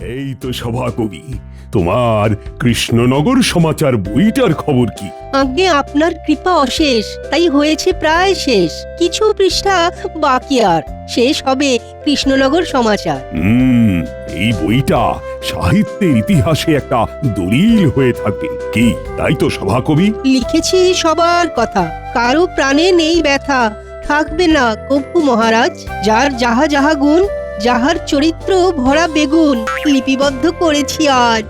এই তো সভাকবি, তোমার কৃষ্ণনগর সমাচার বইটার খবর কি? আজ্ঞে আপনার কৃপা অশেষ, তাই হয়েছে প্রায় শেষ। কিছু পৃষ্ঠা বাকি, আর শেষ হবে কৃষ্ণনগর সমাচার। এই বইটা সাহিত্যের ইতিহাসে একটা দলিল হয়ে থাকবে, কি তাই তো সভাকবি? লিখেছি সবার কথা, কারো প্রাণে নেই ব্যথা, থাকবে না কভু মহারাজ। যার যাহা যাহা গুণ, যাহার চরিত্র ভরা বেগুন, লিপিবদ্ধ করেছি আজ।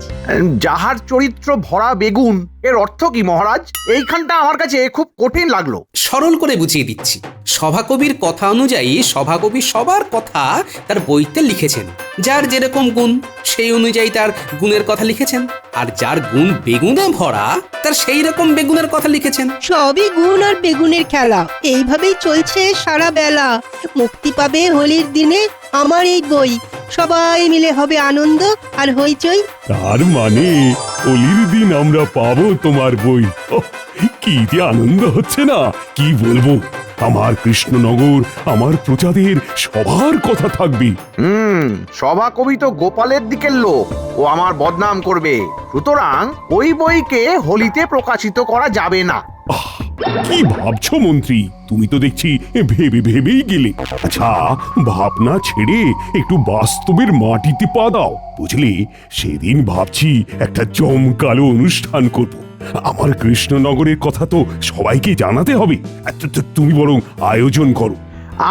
যাহার চরিত্র ভরা বেগুন এর অর্থ কি মহারাজ? এইখানটা আমার কাছে খুব কঠিন লাগলো। সরল করে বুঝিয়ে দিচ্ছি। সভাকবির কথা অনুযায়ী সভাকবি সবার কথা তার বইতে লিখেছেন। যার যেরকম গুণ সেই অনুযায়ী তার গুণের কথা লিখেছেন, আর যার গুণ বেগুনে ভরা তার সেই রকম বেগুনের কথা লিখেছেন। সবই গুণ আর বেগুনের খেলা, এইভাবেই চলছে সারা বেলা। মুক্তি পাবে হোলির দিনে আমার এই বই, সবাই মিলে হবে আনন্দ আর হইচই। তার মানে হোলির দিন আমরা পাবো তোমার বই। ওহ, কি যে আনন্দ হচ্ছে না, কি বলবো। আমার কৃষ্ণনগর, আমার প্রজাদের সবার কথা থাকবে। সভাকবি তো গোপালের দিকের লোক, ও আমার বদনাম করবে। সুতরাং ওই বইকে হোলিতে প্রকাশিত করা যাবে না। কি ভাবছো মন্ত্রী? তুমি তো দেখছি ভেবে ভেবেই গেলে। আচ্ছা, ভাবনা ছেড়ে একটু বাস্তবের মাটিতে পা দাও, বুঝলে? সেদিন ভাবছি একটা জমকালো অনুষ্ঠান করব। আমার কৃষ্ণনগরের কথা তো সবাইকে জানাতে হবে। তুমি বরং আয়োজন করো।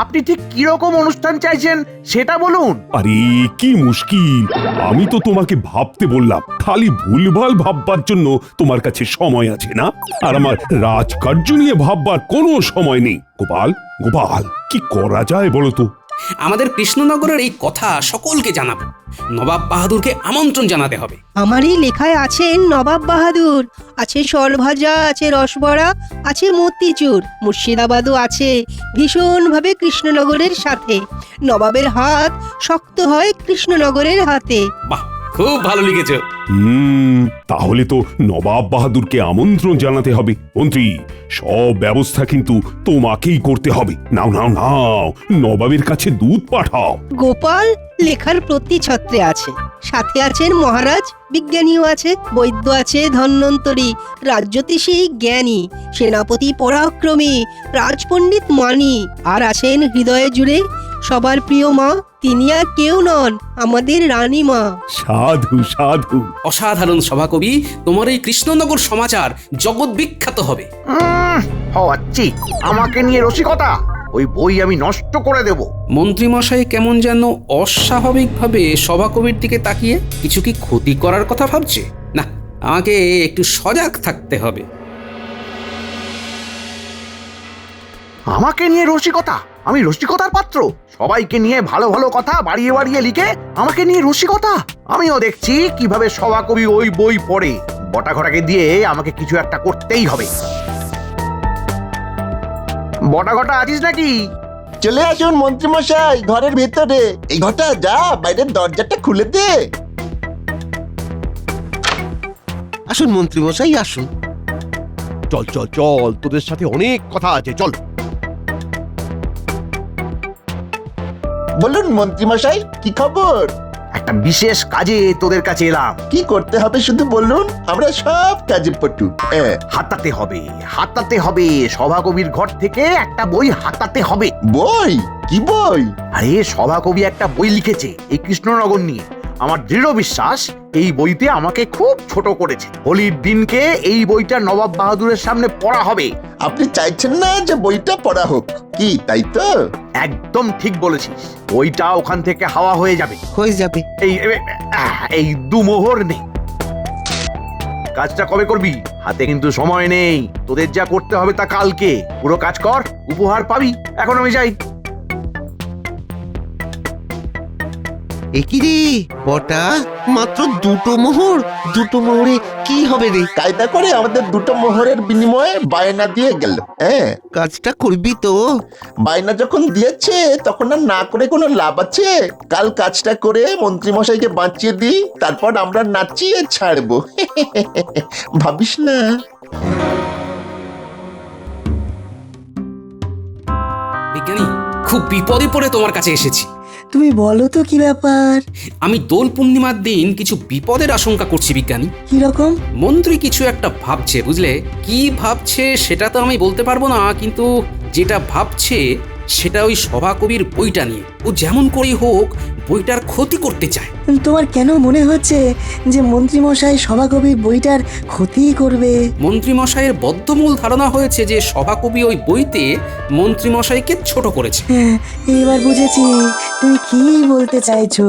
আপনি ঠিক কিরকম অনুষ্ঠান চাইছেন সেটা বলুন। আরে কি মুশকিল, আমি তো তোমাকে ভাবতে বললাম, খালি ভুলভাল ভাববার জন্য তোমার কাছে সময় আছে না? আর আমার রাজকার্য নিয়ে ভাববার কোনো সময় নেই। গোপাল, গোপাল, কি করা যায় বলো তো? আমাদের কৃষ্ণনগরের এই কথা সকলকে জানাবো। নবাব বাহাদুরকে আমন্ত্রণ জানাতে হবে। আমারই লেখায় আছেন নবাব বাহাদুর, আছে সরভাজা, আছে রসবড়া, আছে মতিচুর, মুর্শিদাবাদও আছে ভীষণভাবে কৃষ্ণনগরের সাথে। নবাবের হাত শক্ত হয় কৃষ্ণনগরের হাতে। বাহ, খুব ভালো লিখেছো। তাহলে তো নবাব বাহাদুরকে আমন্ত্রণ জানাতে হবে। মন্ত্রী, সব ব্যবস্থা কিন্তু তোমাকেই করতে হবে। নাও নাও নাও, নবাবের কাছে দুধ পাঠাও। গোপাল লেখার প্রতি ছত্রে আছে, সাথে আছেন মহারাজ, বিজ্ঞানীও আছে, বৈদ্য আছে ধন্বন্তরী, রাজ্যতীষী জ্ঞানী, সেনাপতি পরাক্রমী, রাজপণ্ডিত মানি, আর আছেন হৃদয়ে জুড়ে সবার প্রিয় মা, তিনি আর কেউ নন, আমাদের রানী মা। সাধু সাধু। অসাধারণ সভাকবি, তোমার এই কৃষ্ণনগর সমাচার জগৎ বিখ্যাত হবে। হওয়াচ্ছি আমাকে নিয়ে রসিকতা, ওই বই আমি নষ্ট করে দেব। মন্ত্রীমশাই কেমন যেন অস্বাভাবিকভাবে সভাকবির দিকে তাকিয়ে কিছু কি ক্ষতি করার কথা ভাবছে। না, আমাকে একটু সজাগ থাকতে হবে। আমাকে নিয়ে রসিকতা? আমি রসিকতার পাত্র? সবাইকে নিয়ে ভালো ভালো কথা বাড়িয়ে বাড়িয়ে লিখে আমাকে নিয়ে রসিকতা? আমিও দেখছি কিভাবে সভাকবি ওই বই পড়ে। বটাঘটাকে দিয়ে আমাকে কিছু একটা করতেই হবে। বটাঘটা আছিস নাকি? চলে আসুন মন্ত্রীমশাই, ঘরের ভেতরে। এই ঘরটা যা, বাইরের দরজাটা খুলে দে। আসুন মন্ত্রীমশাই, আসুন। চল চল চল, তোদের সাথে অনেক কথা আছে, চল। বলুন মন্ত্রীমশাই, কি খবর? একটা বিশেষ কাজে তোদের কাছে এলাম। কি করতে হবে শুধু বলুন, আমরা সব কাজে পটু। হাতাতে হবে, হাতাতে হবে। সভাকবির ঘর থেকে একটা বই হাতাতে হবে। বই? কি বই? আরে সভাকবি একটা বই লিখেছে এই কৃষ্ণনগর নিয়ে। আমার দৃঢ় বিশ্বাস এই বইতে আমাকে খুব ছোট করেছে। হোলির দিনকে এই বইটা নবাব বাহাদুরের সামনে পড়া হবে। আপনি চাইছেন না যে বইটা পড়া হোক, কি তাই তো? একদম ঠিক বলেছিস। বইটা ওখান থেকে হাওয়া হয়ে যাবে। হয়ে যাবে। এই দুমোহর নেই। কাজটা কবে করবি? হাতে কিন্তু সময় নেই। তোদের যা করতে হবে তা কালকে। পুরো কাজ কর, উপহার পাবি। এখন আমি যাই। একি রে বটা, মাত্র দুটো মোহর? দুটো মোহরে কি হবে রে? কায়দা করে আমাদের দুটো মোহরের বিনিময়ে বায়না দিয়ে গেল। কাজটা করবি তো? বায়না যখন দিয়েছে তখন আর না করে কোনো লাভ আছে? কাল কাজটা করে মন্ত্রীমশাইকে বাঁচিয়ে দিই, তারপর আমরা নাচিয়ে ছাড়বো। ভাবিস না? বিজ্ঞানী, খুব বিপদে পড়ে তোমার কাছে এসেছি। তুমি বলো তো কি ব্যাপার? আমি দোল পূর্ণিমার দিন কিছু বিপদের আশঙ্কা করছি বিজ্ঞানী। কি রকম? মন্ত্রী কিছু একটা ভাবছে, বুঝলে? কি ভাবছে সেটা তো আমি বলতে পারবো না, কিন্তু যেটা ভাবছে সেটা ওই সভাকবির বইটা নিয়ে। ও যেমন করেই হোক বইটার ক্ষতি করতে চায়। তোমার কেন মনে হচ্ছে যে মন্ত্রীমশাই সভাকবির বইটার ক্ষতি করবে? মন্ত্রীমশাইয়ের বদ্ধমূল ধারণা হয়েছে যে সভাকবি ওই বইতে মন্ত্রীমশাইকে ছোট করেছে। হ্যাঁ, এবার বুঝেছি তুমি কি বলতে চাইছো।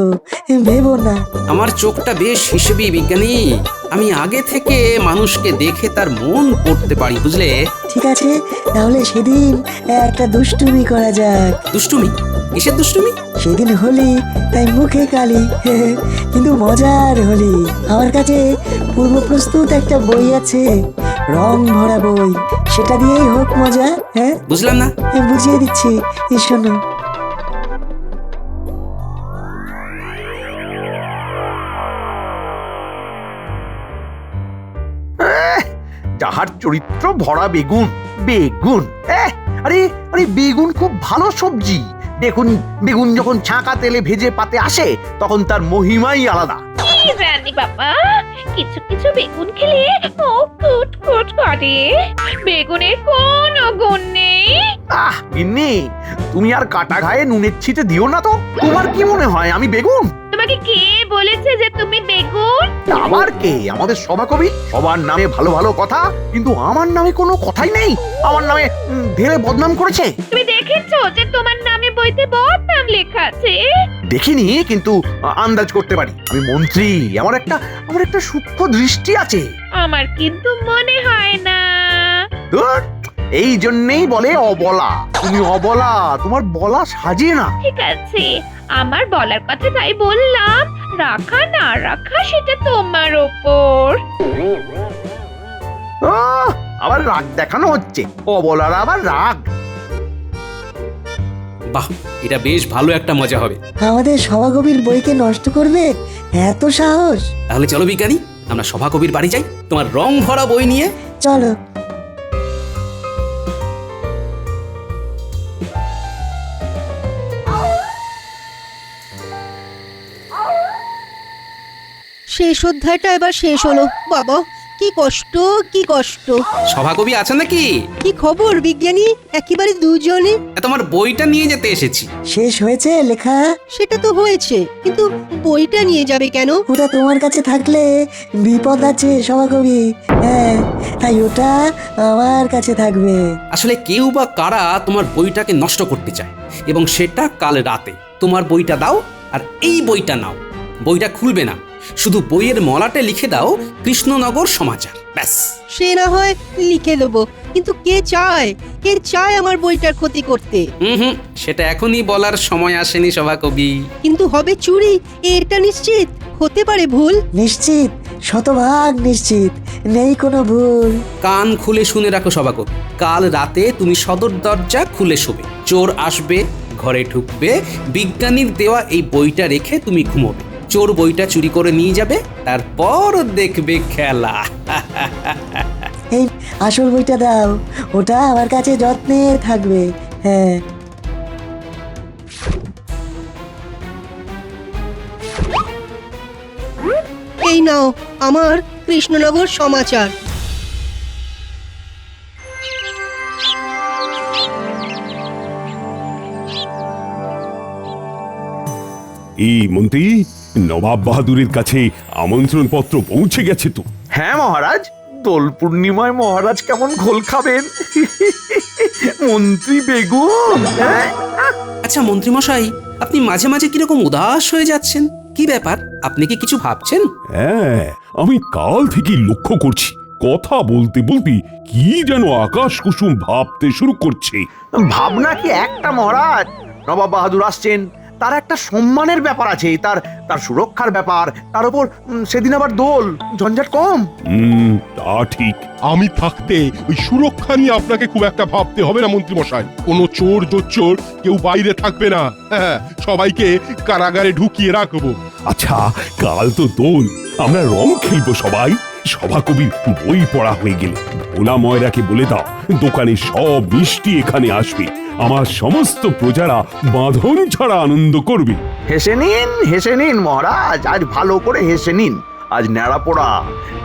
ভেবো না। আমার চোখটা বেশ হিসেবি বিজ্ঞানী। আমি আগে থেকে মানুষকে দেখে তার মন পড়তে পারি, বুঝলে? ঠিক আছে, তাহলে সেদিন একটা দুষ্টুমি করা যাক। দুষ্টুমি? কিসের দুষ্টুমি? সেদিন হোলি, তাই মুখে কালি, কিন্তু মজার হোলি। আমার কাছে পূর্ব প্রস্তুত একটা বই আছে, রং ভরা বই। সেটা দিয়েই হোক মজা। হ্যাঁ, বুঝলাম না। বুঝিয়ে দিচ্ছি, শোনো। যাহার চরিত্র ভরা বেগুন। বেগুন আরে আরে বেগুন খুব ভালো সবজি। দেখুন, বেগুন যখন ছাঁকা তেলে ভেজে পাতে আসে তখন তার মহিমাই আলাদা। কি জানি বাবা, কিছু কিছু বেগুন খেলে ও কুট কুট করে। বেগুনের কোনো গুণ নেই। গিন্নি, তুমি আর কাটা ঘায়ে নুনের ছিটে দিও না তো। তোমার কি মনে হয় আমি বেগুন? তোমাকে কে বলেছে যে তুমি বেগুন? আবার কে? আমাদের সভাকবি। সবার নামে ভালো ভালো কথা, কিন্তু আমার নামে কোনো কথাই নেই। আমার নামে ঢেলে বদনাম করেছে। তুমি দেখেছো যে তোমার নামে বইতে বদনাম লেখা আছে? দেখিনি, কিন্তু আন্দাজ করতে পারি। আমি মন্ত্রী, আমার একটা সূক্ষ্ম দৃষ্টি আছে। আমার কিন্তু মনে হয় না। ধুর, এই জন্যেই বলে অবলা। তুমি অবলা, তোমার বলা সাজে না। ঠিক আছে, আমার বলার কথা তাই বললাম। রাখা না রাখা সেটা তোমার ওপর। আবার রাগ দেখানো হচ্ছে। অবলার আবার রাগ। বাহ, এটা বেশ ভালো একটা মজা হবে। আমাদের সভাকবির বইকে নষ্ট করবে? এত সাহস? তাহলে চলো বিজ্ঞানী, আমরা সভাকবির বাড়ি যাই তোমার রং ভরা বই নিয়ে। চলো। শেষ অধ্যায়টা এবার শেষ হলো। বাবা, কি কষ্ট, কি কষ্ট। সভাকবি আছেন নাকি? কি খবর বিজ্ঞানী? একেবারে দুজনে। তোমার বইটা নিয়ে যেতে এসেছি। শেষ হয়েছে লেখা? সেটা তো হয়েছে, কিন্তু বইটা নিয়ে যাবে কেন? ওটা তোমার কাছে থাকলে বিপদ আছে সভাকবি। হ্যাঁ, তাই ওটা আমার কাছে থাকবে। আসলে কেউ বা কারা তোমার বইটাকে নষ্ট করতে চায়, এবং সেটা কাল রাতে। তোমার বইটা দাও আর এই বইটা নাও। বইটা খুলবে না, শুধু বইয়ের মলাটে লিখে দাও কৃষ্ণনগর সমাচার, ব্যাস। সে না হয় লিখে দেবো, কিন্তু কে চায় আমার বইটার ক্ষতি করতে? হুম, সেটা এখনই বলার সময় আসেনি সভাকবি। কিন্তু হবে চুরি, এটা নিশ্চিত। হতে পারে ভুল। নিশ্চিত, শতভাগ নিশ্চিত, নেই কোনো ভুল। কান খুলে শুনে রাখো সভাকবি, কাল রাতে তুমি সদর দরজা খুলে শোবে। চোর আসবে, ঘরে ঢুকবে, বিজ্ঞানীর দেওয়া এই বইটা রেখে তুমি ঘুমোবে। চোর বইটা চুরি করে নিয়ে যাবে, তারপর দেখবে খেলা। এই আসল বইটা দাও, ওটা আমার কাছে যত্নে থাকবে। হ্যাঁ। এই নাও আমার কৃষ্ণনগর সমাচার। এই মন্ত্রী, নবাব বাহাদুরের কাছে আমন্ত্রণ পত্র পৌঁছে গেছে তো? হ্যাঁ মহারাজ, দোল পূর্ণিমায় মহারাজ কেমন ঘোল খাবেন। মন্ত্রী বেগুন। আচ্ছা মন্ত্রীমশাই, আপনি মাঝে মাঝে কিরকম উদাস হয়ে যাচ্ছেন? কি ব্যাপার? আপনি কি কিছু ভাবছেন? হ্যাঁ, আমি কাল থেকে লক্ষ্য করছি, কথা বলতে বলতে কি যেন আকাশ কুসুম ভাবতে শুরু করছে। ভাবনা কি একটা মহারাজ? নবাব বাহাদুর আসছেন, তার একটা সম্মানের ব্যাপার আছে, তার তার সুরক্ষার ব্যাপার, তার উপর সেদিন আবার দোল, ঝঞ্ঝাট কম। তা ঠিক। আমি থাকতে ওই সুরক্ষা নিয়ে আপনাকে খুব একটা ভাবতে হবে না মন্ত্রী মশাই। কোনো চোর জোচ্চোর কেউ বাইরে থাকবে না। হ্যাঁ, সবাইকে কারাগারে ঢুকিয়ে রাখবো। আচ্ছা, কাল তো দোল, আমরা রং খেলবো সবাই। সভাকবির বই পড়া হয়ে গেলে ভোলা ময়রাকে বলে দাও, দোকানে সব মিষ্টি এখানে আসবে, আমার সমস্ত প্রজারা বাঁধন ছাড়া আনন্দ করবে। হেসে নিন মহারাজ, আজ ভালো করে হেসে নিন। আজ ন্যাড়া পোড়া,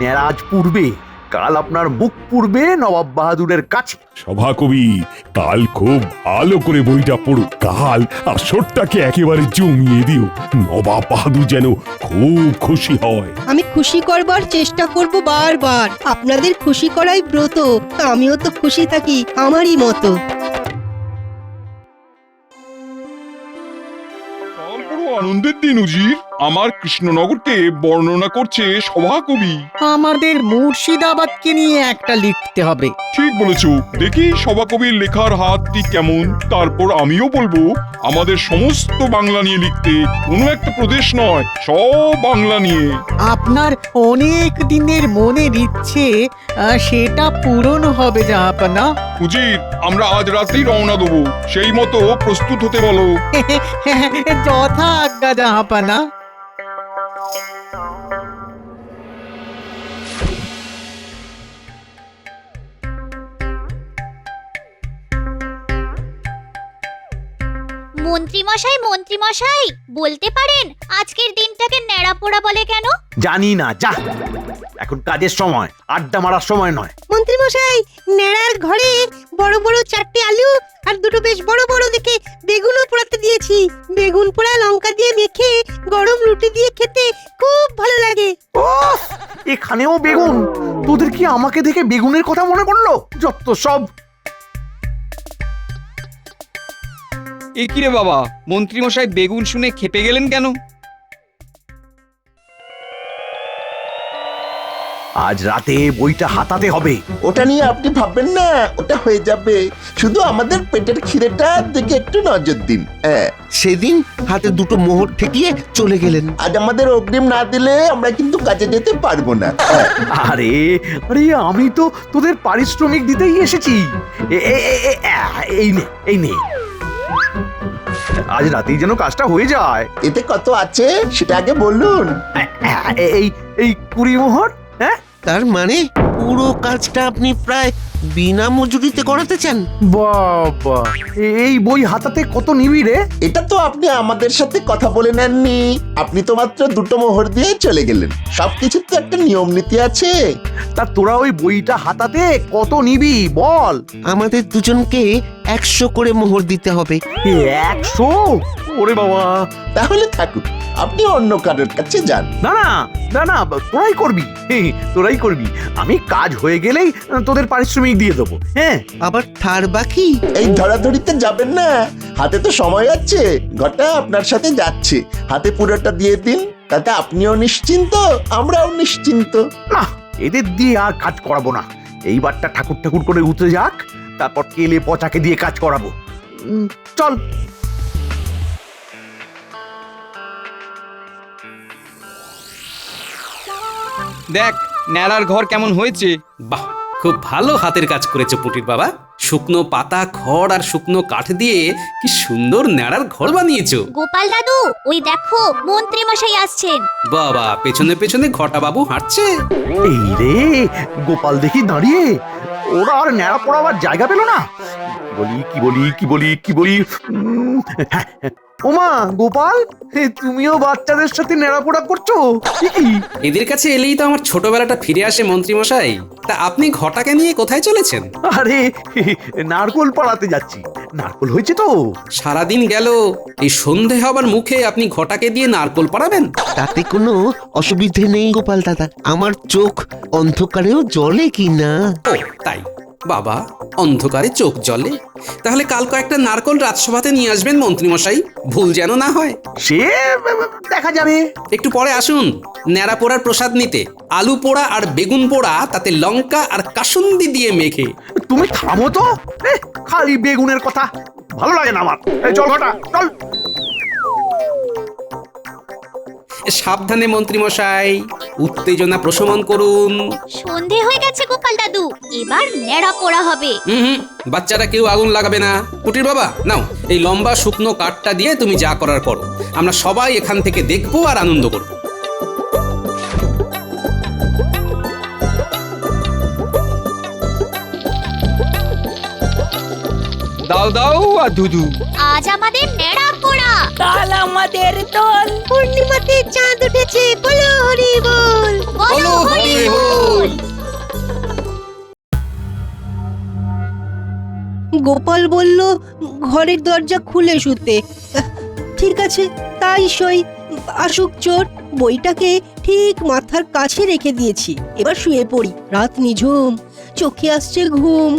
ন্যাড়া আজ পূর্বে, কাল আপনার মুখ পূর্বে নবাব বাহাদুরের কাছে। সভাকবি, কাল খুব ভালো করে বইটা পড়ো। কাল আসরটাকে একেবারে জমিয়ে দিও। নবাব বাহাদুর যেন খুব খুশি হয়। আমি খুশি করবার চেষ্টা করব বারবার। আপনাদের খুশি করাই ব্রত, আমিও তো খুশি থাকি আমারই মতো। বড় আনন্দের দিন উজির। আমার কৃষ্ণনগরকে বর্ণনা করছে সভাকবি। আমাদের মুর্শিদাবাদকে নিয়ে একটা লিখতে হবে। ঠিক বলেছো। দেখি সভাকবির লেখার হাতটি কেমন, তারপর আমিও বলবো আমাদের সমস্ত বাংলা নিয়ে লিখতে। কোনো একটা প্রদেশ নয়, সব বাংলা নিয়ে। আপনার অনেক দিনের মনের ইচ্ছে সেটা পূরণ হবে জাহাপানা। উজির, আমরা আজ রাতেই রওনা দেবো, সেই মতো প্রস্তুত হতে বলো। যথা আজ্ঞা জাহাপানা। মন্ত্রীমশাই বলতে পারেন আজকের দিনটাকে ন্যাড়াপোড়া বলে কেন? জানি না, যা, এখন কাজের সময়, আড্ডা মারার সময় নয়। মন্ত্রী মশাই, নেড়ার ঘরে বড় বড় 4টে আলু আর দুটো বেশ বড় বড় দেখে বেগুনও পোড়াতে দিয়েছি। বেগুন পোড়া লঙ্কা দিয়ে মেখে গরম রুটি দিয়ে খেতে খুব ভালো লাগে। ওহ, এখানেও বেগুন! তোদের কি আমাকে দেখে বেগুনের কথা মনে পড়লো? যত সব। এ কি রে বাবা, মন্ত্রীমশাই বেগুন শুনে খেপে গেলেন কেন? আজ রাতে বইটা হাতাতে হবে। ওটা নিয়ে আপনি ভাববেন না, ওটা হয়ে যাবে। শুধু আমাদের পেটের খিদেটা দিকে একটু নজর দিন। হ্যাঁ, সেদিন হাতে দুটো মোহর ঠেকিয়ে চলে গেলেন। আজ আমাদের অগ্রিম না দিলে আমরা কিন্তু কাজে যেতে পারবো না। হ্যাঁ। আরে আরে, আমি তো তোদের পারিশ্রমিক দিতেই এসেছি। এই নে। আজ রাতেই যেন কাজটা হয়ে যায়। এতে কত আছে সেটা আগে বলুন। এই 20 মোহর। হ্যাঁ, তার মানে পুরো কাজটা আপনি প্রায় বিনা মজুরিতে করাতে চান? বাবা, এই বই হাতাতে কত নিবি রে? এটা তো আপনি আমাদের সাথে কথা বলে নেননি। আপনি তো মাত্র 2টো মোহর দিয়ে চলে গেলেন। সবকিছুর তো একটা নিয়ম নীতি আছে। তা তোরা ওই বইটা হাতাতে কত নিবি বল? আমাদের দুজনকে 100 করে মোহর দিতে হবে। 100? ওরে বাবা! তাহলে থাকুক, আপনি অন্য কারোর কাছে যান। না, তোরাই করবি। আমি কাজ হয়ে গেলেই তোদের পারিশ্রমিক দিয়ে দেবো। হ্যাঁ, আবার ধার বাকি? এই ধরাধরিতে যাবেন না, হাতে তো সময় আছে। ঘটা আপনার সাথে যাচ্ছে, হাতে পুরোটা দিয়ে দিন। তাতে আপনিও নিশ্চিন্ত, আমরাও নিশ্চিন্ত। না, এদের দিয়ে আর কাজ করাবো না। এইবারটা ঠাকুর করে উঠে যাক, তারপর কেলে পচাকে দিয়ে কাজ করাবো। চল। দেখ ন্যাড়ার ঘর কেমন হয়েছে। বাহ, খুব ভালো হাতের কাজ করেছে পুটির বাবা। শুকনো পাতা, খড় আর শুকনো কাঠ দিয়ে কি সুন্দর ন্যাড়ার ঘর বানিয়েছো। গোপাল দাদু, ওই দেখো মন্ত্রীমশাই আসছেন। বাবা, পেছনে পেছনে ঘটা বাবু হাঁটছে। এই রে, গোপাল দেখি দাঁড়িয়ে। ওরা আর ন্যাড়া পড়াবার জায়গা পেল না। কি বলি। হ্যাঁ, ওমা গোপাল, তুমিও বাচ্চাদের সাথে নেড়াপোড়া করছো? এদের কাছে এলেই তো আমার ছোটবেলাটা ফিরে আসে মন্ত্রী মশাই। তা আপনি ঘটাকে নিয়ে কোথায় চলেছেন? আরে, নারকোল পাড়াতে যাচ্ছি। নারকোল হয়েছে তো। সারাদিন গেল, এই সন্ধে হবার মুখে আপনি ঘটাকে দিয়ে নারকোল পাড়াবেন? তাতে কোনো অসুবিধে নেই গোপাল দাদা। আমার চোখ অন্ধকারেও জ্বলে কি না। ও তাই? বাবা, অন্ধকারে চোখ জ্বলে? তাহলে কাল কয়েকটা নারকোল রাজসভাতে নিয়ে আসবেন মন্ত্রী মশাই, ভুল যেন না হয়। সে দেখা যাবে। একটু পরে আসুন ন্যাড়া পোড়ার প্রসাদ নিতে। আলু পোড়া আর বেগুন পোড়া, তাতে লঙ্কা আর কাসুন্দি দিয়ে মেখে। তুমি থামো তো, খালি বেগুনের কথা ভালো লাগে না আমার। চল ঘটা, চল। সাবধানে মন্ত্রী মশাই, উত্তেজনা প্রশমন করুন। সন্ধে হয়ে গেছে গোপাল দাদু, এবার ন্যাড়াপোড়া হবে। বাচ্চারা কেউ আগুন লাগাবে না। কুটির বাবা, নাও এই লম্বা শুকনো কাঠটা দিয়ে তুমি যা করার করো। আমরা সবাই এখান থেকে দেখবো আর আনন্দ করবো। দাও আর ধুধু। আজ আমাদের ন্যাড়া পোড়া। কাল আমাদের দল। পূর্ণিমাতে চাঁদ উঠেছে, বলো হরি বল। বলো হরি বল। গোপাল বলল ঘরের দরজা খুলে শুতে। ঠিক আছে, তাই সই। আসুক চোর, বইটাকে ঠিক মাথার কাছে রেখে দিয়েছি। এবার শুয়ে পড়ি। রাত নিঝুম, চোখে আসছে ঘুম।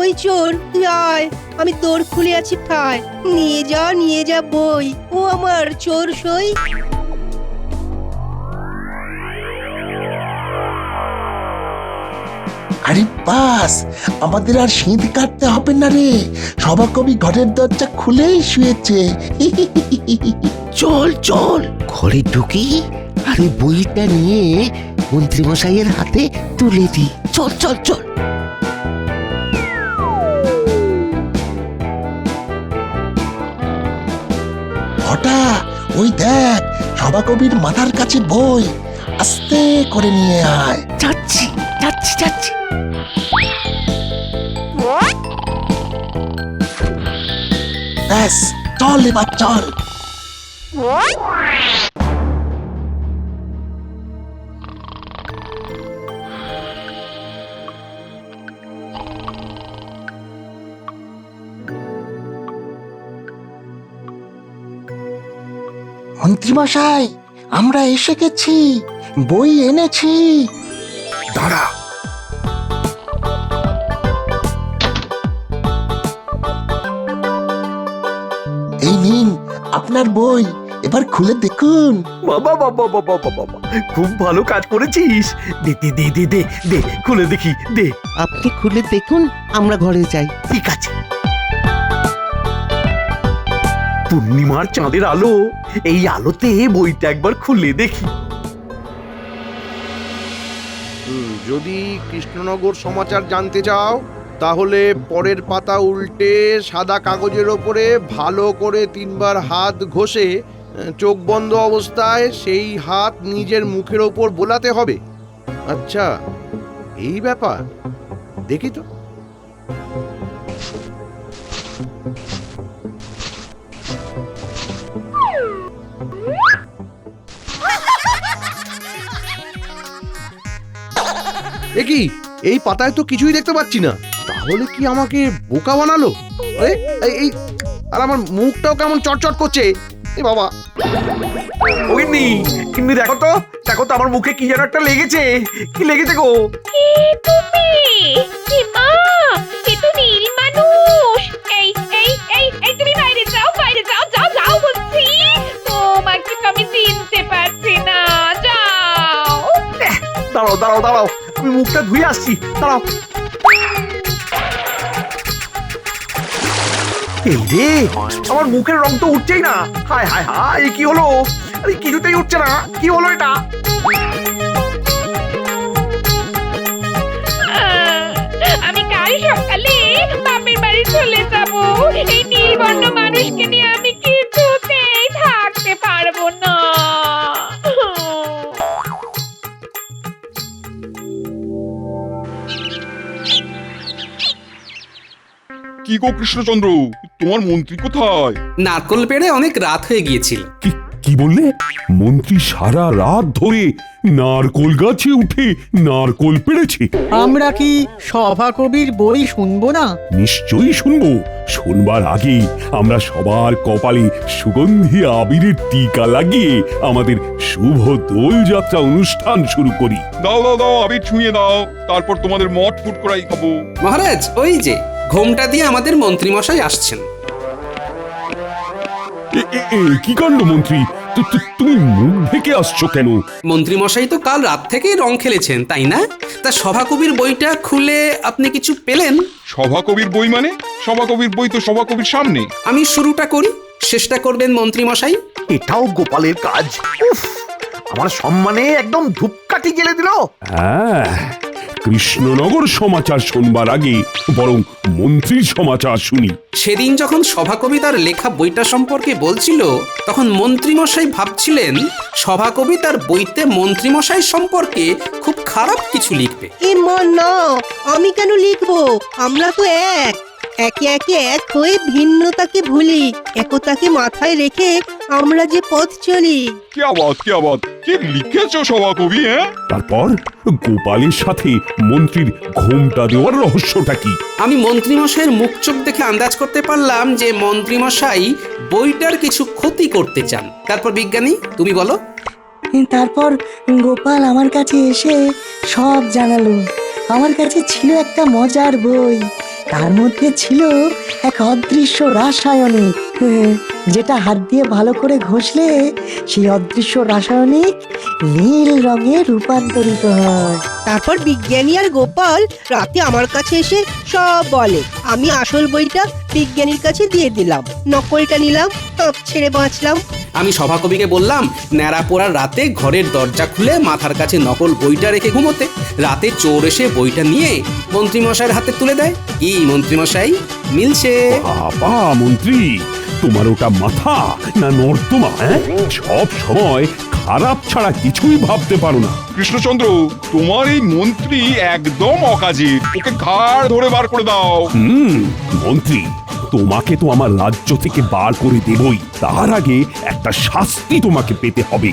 ওই চোর, তুই আয়, আমি তোর খুলে আছি ঠায়। নিয়ে যা বই, ও আমার চোর সই। আরে বাস, আমাদের আর সিঁধ কাটতে হবে না রে। সভাকবি ঘরের দরজা খুলেই শুয়েছে। চল চল ঘরে ঢুকি আর ওই বইটা নিয়ে মন্ত্রীমশাইয়ের হাতে তুলে দি। চল চল চল। হঠাৎ ওই দেখ, সভাকবির মাথার কাছে বই। আস্তে করে নিয়ে আয়। যাচ্ছি যাচ্ছি যাচ্ছি। ব্যাস, চল এবার চল। মন্ত্রীমশাই, আমরা এসে গেছি, বই এনেছি। দাঁড়া, এই নিন আপনার বই, এবার খুলে দেখুন। বাবা বাবা বাবা বাবা, খুব ভালো কাজ করেছিস। দে দে দে দে দে দে, খুলে দেখি দে। আপনি খুলে দেখুন, আমরা ঘরে যাই। ঠিক আছে। পূর্ণিমার চাঁদের আলো, এই আলোতে বইটা একবার খুলে দেখি। যদি কৃষ্ণনগর সমাচার জানতে চাও তাহলে পরের পাতা উল্টে সাদা কাগজের ওপরে ভালো করে 3 বার হাত ঘষে চোখ বন্ধ অবস্থায় সেই হাত নিজের মুখের ওপর বোলাতে হবে। আচ্ছা, এই ব্যাপার, দেখি তো। কি এই পাতায় তো কিছুই দেখতে পাচ্ছি না, তাহলে কি আমাকে বোকা বানালো? এই আর আমার মুখটাও কেমন চটচট করছে। এ বাবা, ওইনি, কিন্তু দেখো তো আমার মুখে কি যেন একটা লেগেছে। কি লেগেছে গো? তুমি কি মা, এ তো নীল মানুষ। এই তুমি বাইরে যাও, যাও বলছি। তোমাকে তো আমি চিনতে পারছি না, যাও। দাঁড়াও, আমি মুখটা ধুয়ে আসছি, দাঁড়াও। এই রে, আমার মুখের রং তো উঠছেই না। হায় হায় হায়, কি হলো? আরে কিছুতেই উঠছে না, কি হলো এটা? আমি কাল সকালে বাপের বাড়ি চলে যাব। এই নীলবর্ণ মানুষকে নিয়ে আমি কিছুতেই থাকতে পারবো না। কি গো কৃষ্ণচন্দ্র, তোমার মন্ত্রী কোথায়? নারকল পেড়ে অনেক রাত হয়ে গিয়েছিল। কি বললে? মন্ত্রী সারা রাত ধরে নারকোল গাছে উঠে নারকোল পেড়েছে? আমরা কি সভাকবির বই শুনবো না? নিশ্চয়ই শুনবো। শুনবার আগে আমরা সবার কপালে সুগন্ধি আবিরের টিকা লাগিয়ে আমাদের শুভ দোল যাত্রা অনুষ্ঠান শুরু করি। দাও আবির ছুঁয়ে দাও, তারপর তোমাদের মঠ ফুট করাই খাবো। মহারাজ, ওই যে ঘোমটা দিয়ে আমাদের মন্ত্রীমশাই আসছেন। কি কাণ্ড মন্ত্রী, তুমি মুখ ঢেকে আসছো কেন? মন্ত্রীমশাই তো কাল রাত থেকেই রং খেলেছেন, তাই না? তা সভাকবির বইটা খুলে আপনি কিছু পেলেন? সভাকবির বই মানে? সভাকবির বই তো সভাকবির সামনে। আমি শুরুটা করি, শেষটা করবেন মন্ত্রীমশাই। এটাও গোপালের কাজ। উফ, আমার সম্মানে একদম ধূপকাঠি জ্বেলে দিল। হ্যাঁ, কৃষ্ণনগর সমাচার শুনবার আগে বরং মন্ত্রীর সমাচার শুনি। সেদিন যখন সভাকবি তার লেখা বইটা সম্পর্কে বলছিল, তখন মন্ত্রীমশাই ভাবছিলেন সভাকবি তার বইতে মন্ত্রীমশাই সম্পর্কে খুব খারাপ কিছু লিখবে। এ মা না, আমি কেন লিখবো? আমরা তো এক। একে একে এক হয়ে ভিন্নতাকে ভুলি, একতাকে মাথায় রেখে আমরা যে পথ চলি। কি আবাদ কি লিখেছো সভাকবি, হ্যাঁ? তারপর গোপালের সাথে মন্ত্রীর ঘোমটা দেওয়ার রহস্যটা কি? আমি মন্ত্রীমশাইয়ের মুখ চোখ দেখে আন্দাজ করতে পারলাম যে মন্ত্রীমশাই বইটার কিছু ক্ষতি করতে চান। তারপর বিজ্ঞানী তুমি বলো। তারপর গোপাল আমার কাছে এসে সব জানালো। আমার কাছে ছিল একটা মজার বই, তার মধ্যে ছিল এক অদৃশ্য রাসায়নিক, যেটা হাত দিয়ে ভালো করে ঘষলে সেই অদৃশ্য রাসায়নিক নীল রঙে রূপান্তরিত হয়। তারপর বিজ্ঞানী আর গোপাল রাতে আমার কাছে এসে সব বলে। আমি আসল বইটা বিজ্ঞানীর কাছে দিয়ে দিলাম, নকলটা নিলাম, ছেড়ে বাঁচলাম। আমি সভাকবিকে বললাম ন্যাড়া পোড়ার রাতে ঘরের দরজা খুলে মাথার কাছে নকল বইটা রেখে ঘুমোতে। রাতে চোর এসে বইটা নিয়ে মন্ত্রীমশাইয়ের হাতে তুলে দেয়। কি মন্ত্রীমশাই, মিলছে? বাবা মন্ত্রী, তোমার ওটা মাথা না নর্দমা? সব সময় খারাপ ছাড়া কিছুই ভাবতে পারো না। কৃষ্ণচন্দ্র, তোমার এই মন্ত্রী একদম অকাজে, ওকে ঘাড় ধরে বার করে দাও। মন্ত্রী, তোমাকে তো আমার রাজ্য থেকে বার করে দেবই, তার আগে একটা শাস্তি তোমাকে পেতে হবে।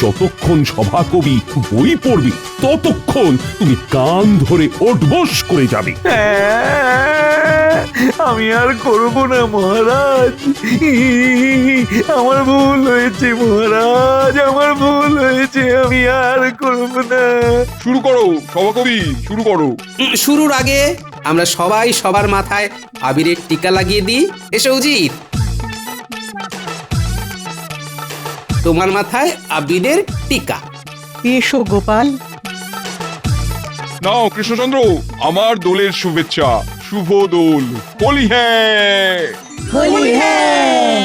যতক্ষণ সভাকবি বই পড়বে ততক্ষণ তুমি কান ধরে ওঠবোস করে যাবে। আমি আর করব না মহারাজ, আমার ভুল হয়েছে মহারাজ, আমার ভুল হয়েছে, আমি আর করব না। শুরু করো সভাকবি, শুরু করো। শুরুর আগে আমরা সবাই সবার মাথায় আবিরের টিকা লাগিয়ে দিই। এসো উজিত, তোমার মাথায় আবিরের টিকা। এসো গোপাল। নাও কৃষ্ণচন্দ্র, আমার দোলের শুভেচ্ছা। শুভ দোল, হোলি হ্যাঁ। হোলি হ্যাঁ।